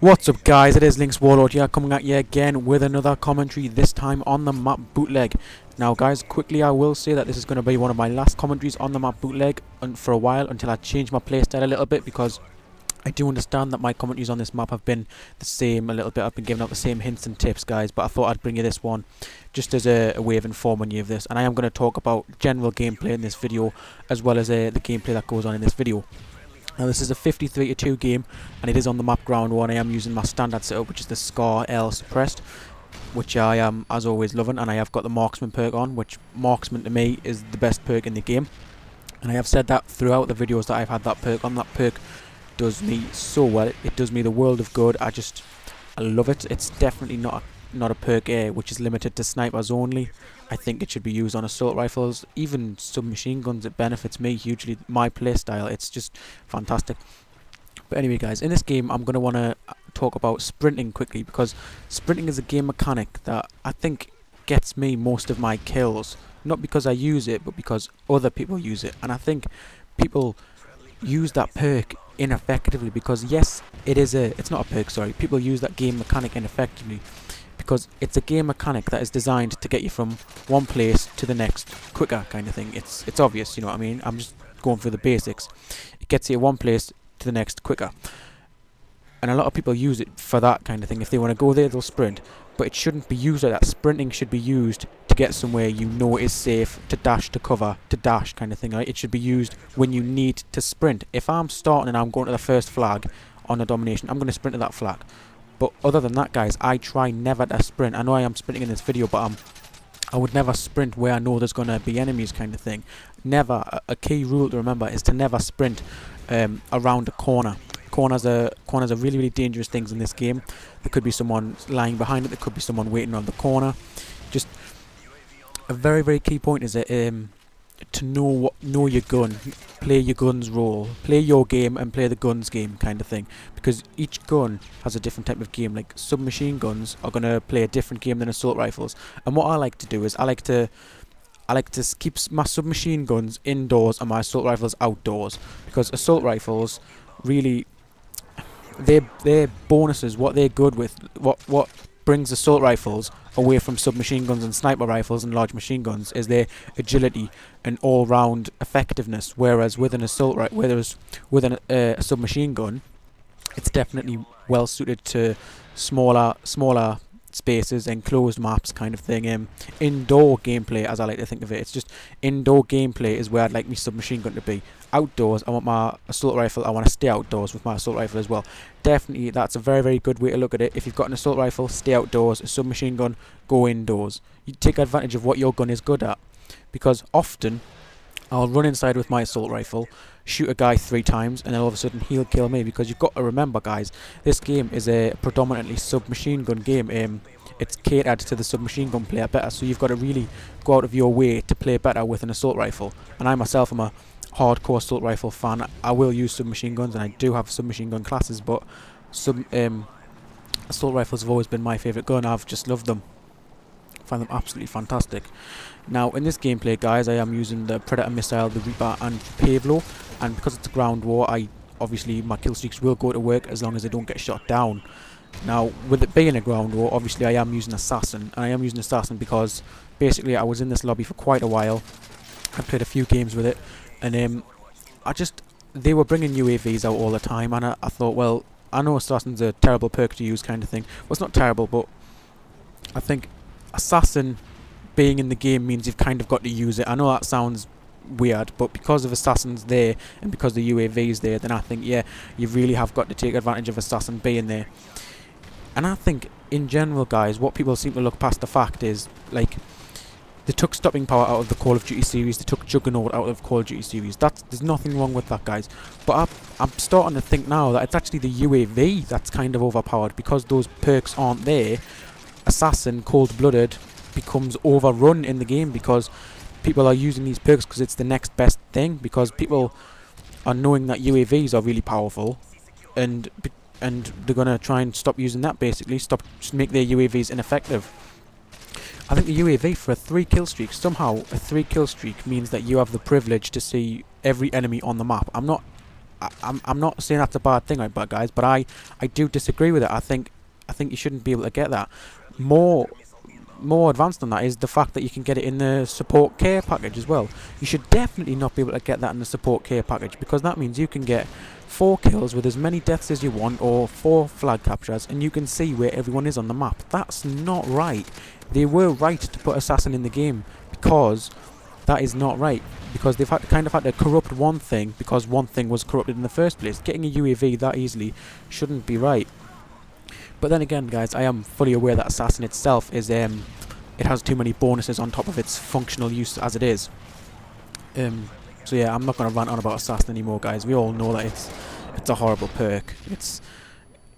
What's up guys, it is LynxWarlord here, coming at you again with another commentary, this time on the map Bootleg. Now guys, quickly I will say that this is going to be one of my last commentaries on the map Bootleg for a while, until I change my playstyle a little bit, because I do understand that my commentaries on this map have been the same a little bit. I've been giving out the same hints and tips guys, but I thought I'd bring you this one just as a way of informing you of this. And I am going to talk about general gameplay in this video, as well as the gameplay that goes on in this video. Now this is a 53-2 game, and it is on the map ground 1. I am using my standard setup, which is the Scar L suppressed, which I am as always loving, and I have got the marksman perk on, which marksman to me is the best perk in the game. And I have said that throughout the videos that I've had that perk on. That perk does me so well, it does me the world of good. I love it. It's definitely not a perk which is limited to snipers only. I think it should be used on assault rifles, even submachine guns. It benefits me hugely, my playstyle. It's just fantastic. But anyway guys, in this game I'm going to want to talk about sprinting quickly, because sprinting is a game mechanic that I think gets me most of my kills. Not because I use it, but because other people use it. And I think people use that perk ineffectively, because yes, it's not a perk, sorry. People use that game mechanic ineffectively, because it's a game mechanic that is designed to get you from one place to the next quicker, kind of thing. It's obvious, you know what I mean? I'm just going through the basics. It gets you one place to the next quicker, and a lot of people use it for that kind of thing. If they want to go there, they'll sprint, but it shouldn't be used like that. Sprinting should be used to get somewhere you know is safe, to dash, to cover, to dash, kind of thing. Right? It should be used when you need to sprint. If I'm starting and I'm going to the first flag on a domination, I'm going to sprint to that flag. But other than that guys, I try never to sprint. I know I am sprinting in this video, but I would never sprint where I know there's going to be enemies, kind of thing. Never. A key rule to remember is to never sprint around a corner. Corners are really, really dangerous things in this game. There could be someone lying behind it, there could be someone waiting around the corner. Just a very, very key point is that to know your gun, play your gun's role, play your game and play the gun's game, kind of thing, because each gun has a different type of game. Like submachine guns are gonna play a different game than assault rifles, and what I like to do is I like to keep my submachine guns indoors and my assault rifles outdoors, because assault rifles really, their bonuses, what they're good with, what brings assault rifles away from submachine guns and sniper rifles and large machine guns, is their agility and all-round effectiveness. Whereas with an assault with a submachine gun, it's definitely well suited to smaller spaces, enclosed maps, kind of thing. Indoor gameplay, as I like to think of it, it's just indoor gameplay is where I'd like my submachine gun to be. Outdoors, I want my assault rifle, I want to stay outdoors with my assault rifle as well. Definitely, that's a very, very good way to look at it. If you've got an assault rifle, stay outdoors. A submachine gun, go indoors. You take advantage of what your gun is good at, because often I'll run inside with my assault rifle, shoot a guy 3 times, and then all of a sudden he'll kill me. Because you've got to remember guys, this game is a predominantly submachine gun game. It's catered to the submachine gun player better, so you've got to really go out of your way to play better with an assault rifle. And I myself am a hardcore assault rifle fan. I will use submachine guns, and I do have submachine gun classes, but assault rifles have always been my favourite gun. I've just loved them. Find them absolutely fantastic. Now in this gameplay guys, I am using the Predator missile, the Reaper and Pavlo, and because it's a ground war, obviously my kill streaks will go to work as long as they don't get shot down. Now with it being a ground war, obviously I am using Assassin, and I am using Assassin because basically I was in this lobby for quite a while. I played a few games with it, and they were bringing UAVs out all the time, and I thought, well, I know Assassin's a terrible perk to use, kind of thing. Well, it's not terrible, but I think Assassin being in the game means you've kind of got to use it. I know that sounds weird, but because of Assassin's there and because the UAV's there, then I think, yeah, you really have got to take advantage of Assassin being there. And I think in general guys, what people seem to look past the fact is, like, they took stopping power out of the Call of Duty series, they took Juggernaut out of Call of Duty series. There's nothing wrong with that guys, but I'm starting to think now that it's actually the UAV that's kind of overpowered, because those perks aren't there. Assassin, cold-blooded, becomes overrun in the game, because people are using these perks because it's the next best thing, because people are knowing that UAVs are really powerful, and they're going to try and stop using that, basically, just make their UAVs ineffective. I think the UAV for a 3 kill streak, somehow a 3 kill streak means that you have the privilege to see every enemy on the map. I'm not I'm not saying that's a bad thing, right, but guys, but I do disagree with it. I think you shouldn't be able to get that. More advanced than that is the fact that you can get it in the support care package as well. You should definitely not be able to get that in the support care package, because that means you can get 4 kills with as many deaths as you want, or 4 flag captures, and you can see where everyone is on the map. That's not right. They were right to put assassin in the game, because that is not right, because they've kind of had to corrupt one thing because one thing was corrupted in the first place. Getting a UAV that easily shouldn't be right. But then again, guys, I am fully aware that assassin itself is it has too many bonuses on top of its functional use as it is. So yeah, I'm not going to rant on about assassin anymore, guys. We all know that it's a horrible perk. It's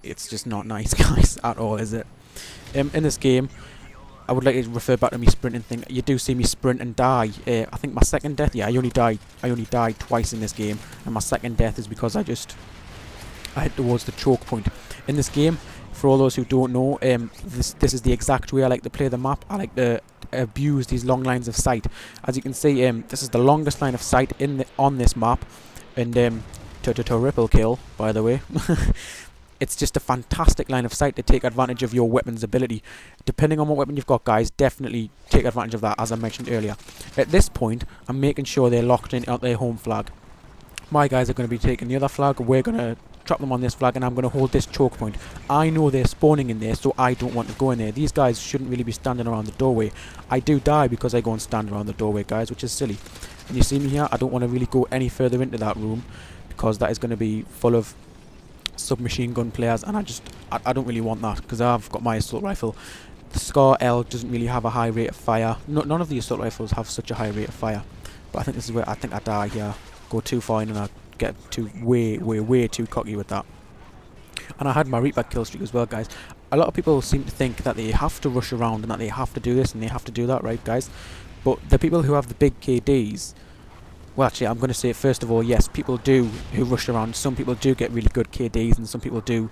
just not nice, guys, at all, is it? In this game, I would like to refer back to me sprinting thing. You do see me sprint and die. I think my second death, yeah, I only died twice in this game, and my second death is because I hit towards the choke point. In this game, for all those who don't know, this is the exact way I like to play the map. I like to abuse these long lines of sight. As you can see, this is the longest line of sight on this map, and to ripple kill, by the way. It's just a fantastic line of sight to take advantage of your weapon's ability. Depending on what weapon you've got, guys, definitely take advantage of that, as I mentioned earlier. At this point, I'm making sure they're locked in at their home flag. My guys are going to be taking the other flag. We're going to trap them on this flag, and I'm going to hold this choke point. I know they're spawning in there, so I don't want to go in there. These guys shouldn't really be standing around the doorway. I do die because I go and stand around the doorway, guys, which is silly. And you see me here, I don't want to really go any further into that room, because that is going to be full of submachine gun players, and I don't really want that, because I've got my assault rifle. The Scar L doesn't really have a high rate of fire. None of the assault rifles have such a high rate of fire. But I think this is where I think I die here. Go too far in and I get way too cocky with that. And I had my Reaper kill streak as well, guys. A lot of people seem to think that they have to rush around and that they have to do this and they have to do that, right, guys? But the people who have the big KDs, well, actually, I'm going to say, first of all, yes, people do who rush around. Some people do get really good KDs, and some people do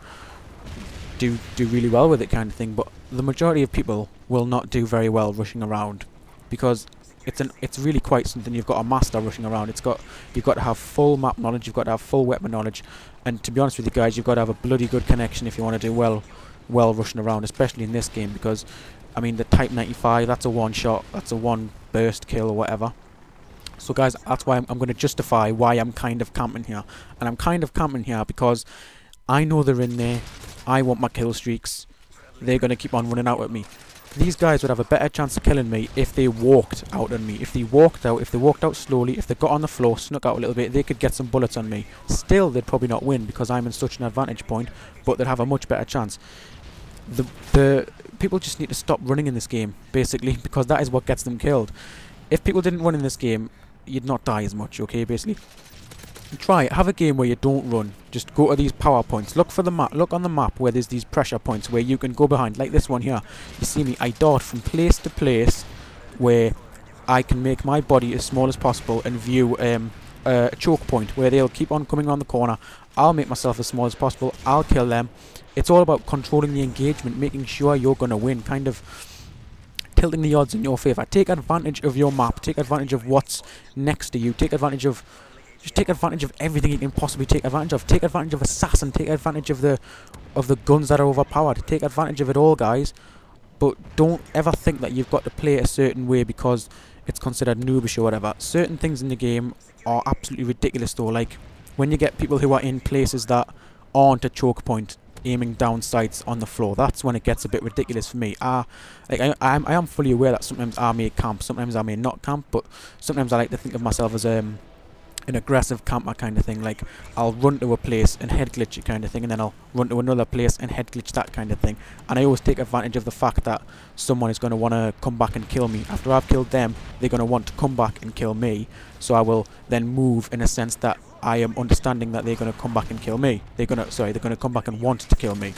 really well with it, kind of thing. But the majority of people will not do very well rushing around, because it's really quite something you've got to master rushing around. You've got to have full map knowledge, you've got to have full weapon knowledge, and to be honest with you guys, you've got to have a bloody good connection if you want to do well rushing around, especially in this game, because I mean the Type 95, that's a one shot, that's a one burst kill or whatever. So guys, that's why I'm going to justify why I'm kind of camping here. And I'm kind of camping here because I know they're in there, I want my kill streaks, they're going to keep on running out at me. These guys would have a better chance of killing me if they walked out on me. If they walked out slowly, if they got on the floor, snuck out a little bit, they could get some bullets on me. Still, they'd probably not win because I'm in such an advantage point, but they'd have a much better chance. The people just need to stop running in this game, basically, because that is what gets them killed. If people didn't run in this game, you'd not die as much, okay, basically. Try it. Have a game where you don't run. Just go to these power points. Look for the map. Look on the map where there's these pressure points where you can go behind, like this one here. You see me? I dart from place to place where I can make my body as small as possible and view a choke point where they'll keep on coming around the corner. I'll make myself as small as possible. I'll kill them. It's all about controlling the engagement, making sure you're going to win, kind of tilting the odds in your favour. Take advantage of your map. Take advantage of what's next to you. Take advantage of everything you can possibly take advantage of. Take advantage of assassin. Take advantage of the guns that are overpowered. Take advantage of it all, guys. But don't ever think that you've got to play a certain way because it's considered noobish or whatever. Certain things in the game are absolutely ridiculous though. Like when you get people who are in places that aren't a choke point, aiming down sights on the floor, that's when it gets a bit ridiculous for me. I am fully aware that sometimes I may camp, sometimes I may not camp, but sometimes I like to think of myself as an aggressive camper kind of thing. Like I'll run to a place and head glitch it kind of thing, and then I'll run to another place and head glitch that kind of thing. And I always take advantage of the fact that someone is going to want to come back and kill me. After I've killed them, they're going to want to come back and kill me. So I will then move in a sense that I am understanding that they're going to come back and kill me. They're going to come back and want to kill me.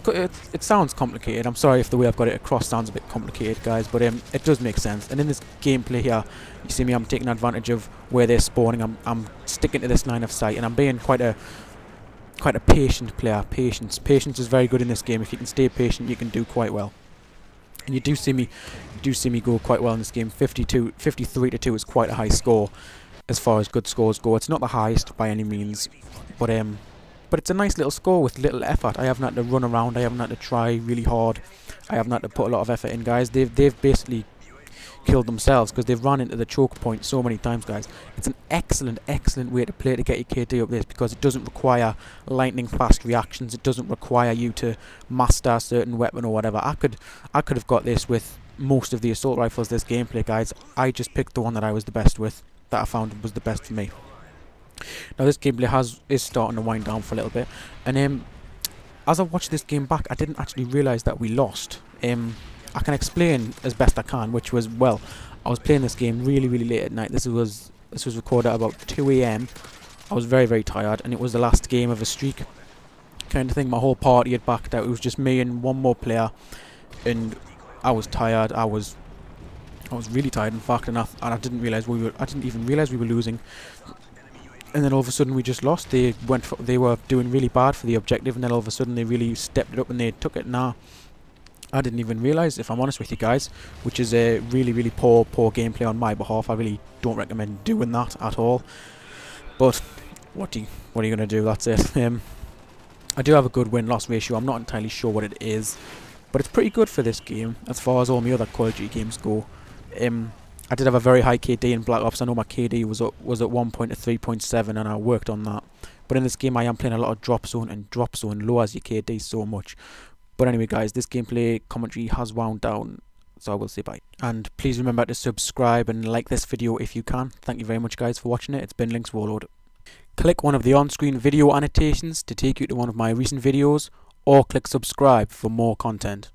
It sounds complicated. I'm sorry if the way I've got it across sounds a bit complicated, guys, but it does make sense. And in this gameplay here, you see me, I'm taking advantage of where they're spawning. I'm sticking to this line of sight, and I'm being quite a patient player. Patience is very good in this game. If you can stay patient, you can do quite well. And you do see me go quite well in this game. 53 to 2 is quite a high score. as far as good scores go. It's not the highest by any means, but it's a nice little score with little effort. I haven't had to run around, I haven't had to try really hard, I haven't had to put a lot of effort in, guys. They've basically killed themselves because they've run into the choke point so many times, guys. It's an excellent way to play to get your KD up this, because it doesn't require lightning fast reactions. It doesn't require you to master a certain weapon or whatever. I could have got this with most of the assault rifles this gameplay, guys. I just picked the one that I was the best with, that I found was the best for me. Now this gameplay is starting to wind down for a little bit, and as I watched this game back, I didn't actually realise that we lost. I can explain as best I can, which was, well, I was playing this game really late at night. This was recorded at about 2 AM. I was very tired, and it was the last game of a streak kind of thing. My whole party had backed out. It was just me and one more player, and I was tired. I was really tired, in fact, and I didn't even realise we were losing. And then all of a sudden we just lost. They were doing really bad for the objective, and then all of a sudden they really stepped it up and they took it. Now I didn't even realise, if I'm honest with you guys, which is a really poor gameplay on my behalf. I really don't recommend doing that at all. But what are you gonna do? That's it. I do have a good win-loss ratio. I'm not entirely sure what it is, but it's pretty good for this game as far as all my other Call of Duty games go. I did have a very high KD in Black Ops. I know my KD was at one point at 3.7, and I worked on that. But in this game I am playing a lot of drop zone, and drop zone lowers your KD so much. But anyway, guys, this gameplay commentary has wound down, so I will say bye. And please remember to subscribe and like this video if you can. Thank you very much, guys, for watching it. It's been LynxWarlord. Click one of the on-screen video annotations to take you to one of my recent videos, or click subscribe for more content.